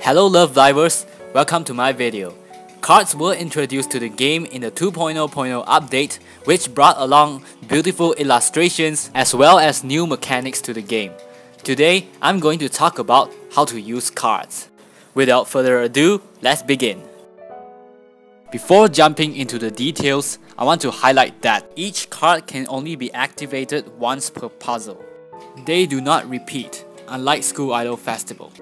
Hello Love Divers, welcome to my video. Cards were introduced to the game in the 2.0.0 update, which brought along beautiful illustrations as well as new mechanics to the game. Today, I'm going to talk about how to use cards. Without further ado, let's begin. Before jumping into the details, I want to highlight that each card can only be activated once per puzzle. They do not repeat, unlike School Idol Festival.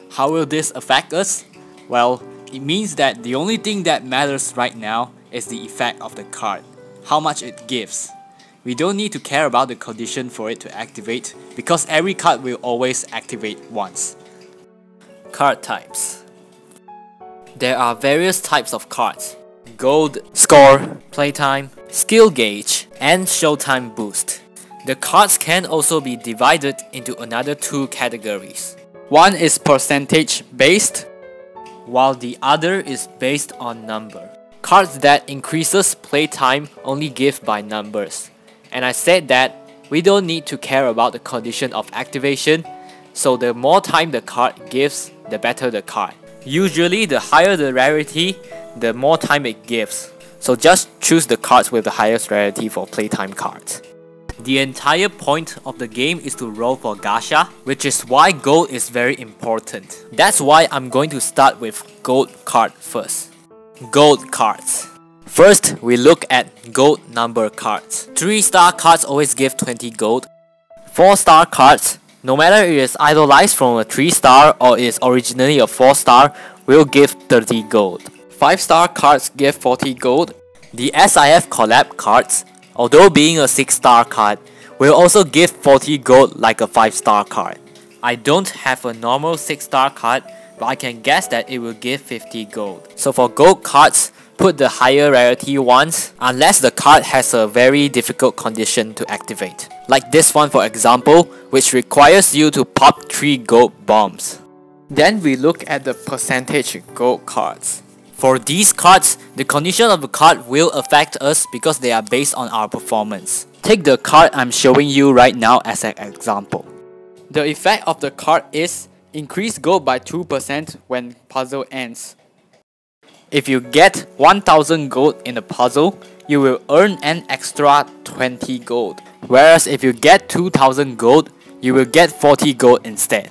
How will this affect us? Well, it means that the only thing that matters right now is the effect of the card, how much it gives. We don't need to care about the condition for it to activate because every card will always activate once. Card types. There are various types of cards: Gold, Score, Playtime, Skill Gauge, and Showtime Boost. The cards can also be divided into another two categories. One is percentage based, while the other is based on number. Cards that increases playtime only give by numbers. And I said that we don't need to care about the condition of activation, so the more time the card gives, the better the card. Usually the higher the rarity, the more time it gives. So just choose the cards with the highest rarity for playtime cards. The entire point of the game is to roll for gacha, which is why gold is very important. That's why I'm going to start with gold card first. Gold cards. First, we look at gold number cards. 3-star cards always give 20 gold. 4-star cards, no matter it is idolized from a 3-star or is originally a 4-star, will give 30 gold. 5-star cards give 40 gold. The SIF collab cards, although being a 6-star card, will also give 40 gold like a 5-star card. I don't have a normal 6-star card, but I can guess that it will give 50 gold. So for gold cards, put the higher rarity ones, unless the card has a very difficult condition to activate. Like this one for example, which requires you to pop 3 gold bombs. Then we look at the percentage gold cards. For these cards, the condition of the card will affect us because they are based on our performance. Take the card I'm showing you right now as an example. The effect of the card is increase gold by 2% when puzzle ends. If you get 1000 gold in a puzzle, you will earn an extra 20 gold. Whereas if you get 2000 gold, you will get 40 gold instead.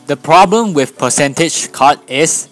The problem with percentage card is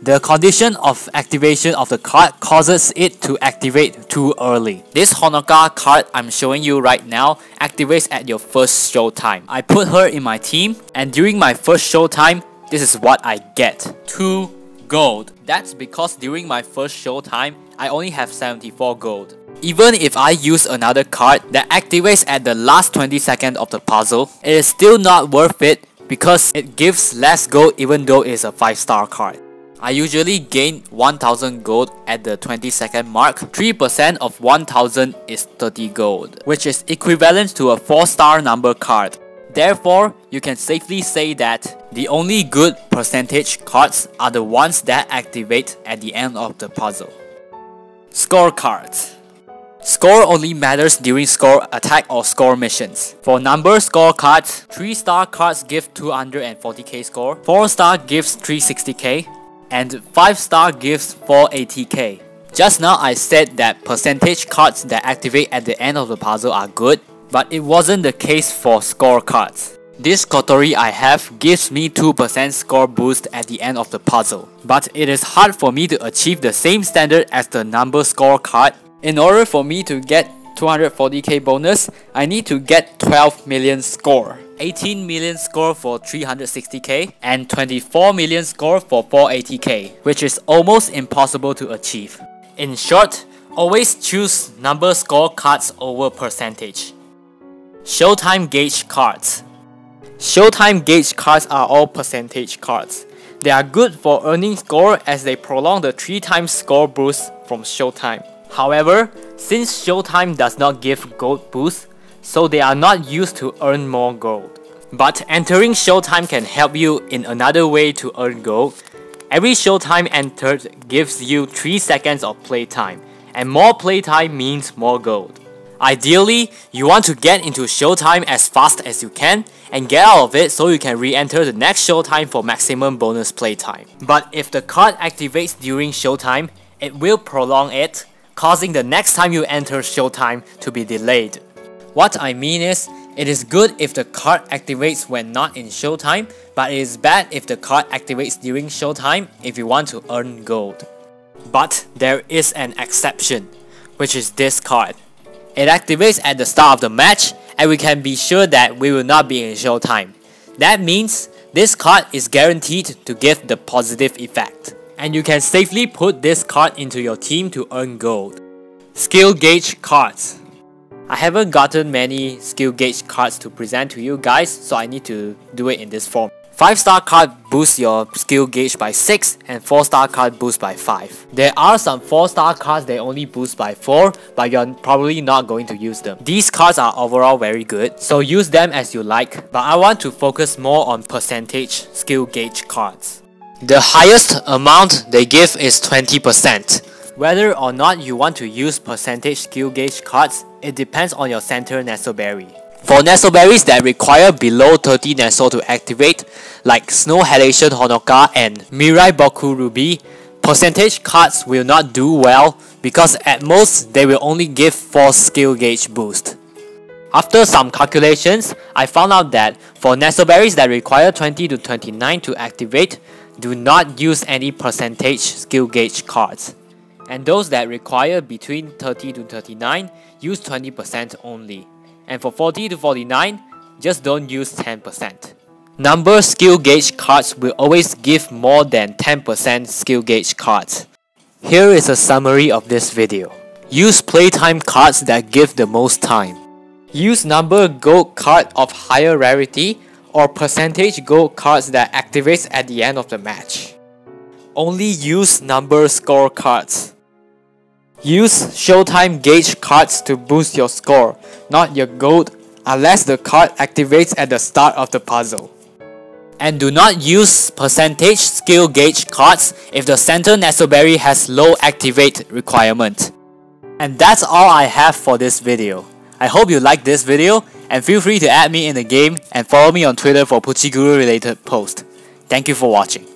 the condition of activation of the card causes it to activate too early. This Honoka card I'm showing you right now activates at your first showtime. I put her in my team, and during my first showtime, this is what I get: 2 gold. That's because during my first showtime, I only have 74 gold. Even if I use another card that activates at the last 20 seconds of the puzzle, it is still not worth it because it gives less gold even though it's a 5-star card. I usually gain 1000 gold at the 20-second mark. 3% of 1000 is 30 gold, which is equivalent to a 4-star number card. Therefore, you can safely say that the only good percentage cards are the ones that activate at the end of the puzzle. Score cards. Score only matters during score attack or score missions. For number score cards, 3-star cards give 240k score, 4-star gives 360k, and 5-star gives 480k. Just now I said that percentage cards that activate at the end of the puzzle are good, but it wasn't the case for score cards. This Kotori I have gives me 2% score boost at the end of the puzzle, but it is hard for me to achieve the same standard as the number score card. In order for me to get 240k bonus, I need to get 12 million score, 18 million score for 360k, and 24 million score for 480k, which is almost impossible to achieve. In short, always choose number score cards over percentage. Showtime gauge cards. Showtime gauge cards are all percentage cards. They are good for earning score as they prolong the 3 times score boost from Showtime. However, since Showtime does not give gold boost, so they are not used to earn more gold. But entering Showtime can help you in another way to earn gold. Every Showtime entered gives you 3 seconds of playtime, and more playtime means more gold. Ideally, you want to get into showtime as fast as you can and get out of it so you can re-enter the next showtime for maximum bonus playtime. But if the card activates during showtime, it will prolong it, causing the next time you enter showtime to be delayed. What I mean is, it is good if the card activates when not in showtime, but it is bad if the card activates during showtime if you want to earn gold. But there is an exception, which is this card. It activates at the start of the match and we can be sure that we will not be in showtime. That means this card is guaranteed to give the positive effect. And you can safely put this card into your team to earn gold. Skill gauge cards. I haven't gotten many skill gauge cards to present to you guys, so I need to do it in this form. 5-star card boosts your skill gauge by 6 and 4-star card boosts by 5. There are some 4-star cards that only boost by 4, but you're probably not going to use them. These cards are overall very good, so use them as you like, but I want to focus more on percentage skill gauge cards. The highest amount they give is 20%. Whether or not you want to use percentage skill gauge cards, it depends on your center Nesoberry. For Nesoberries that require below 30 Neso to activate, like Snow Halation Honoka and Mirai Boku Ruby, percentage cards will not do well because at most they will only give 4 skill gauge boost. After some calculations, I found out that for Nesoberries that require 20 to 29 to activate, do not use any percentage skill gauge cards. And those that require between 30 to 39, use 20% only. And for 40 to 49, just don't use 10%. Number skill gauge cards will always give more than 10% skill gauge cards. Here is a summary of this video. Use playtime cards that give the most time. Use number gold card of higher rarity or percentage gold cards that activates at the end of the match. Only use number score cards. Use showtime gauge cards to boost your score, not your gold, unless the card activates at the start of the puzzle. And do not use percentage skill gauge cards if the center Nesoberry has low activate requirement. And that's all I have for this video. I hope you liked this video and feel free to add me in the game and follow me on Twitter for Puchiguru related posts. Thank you for watching.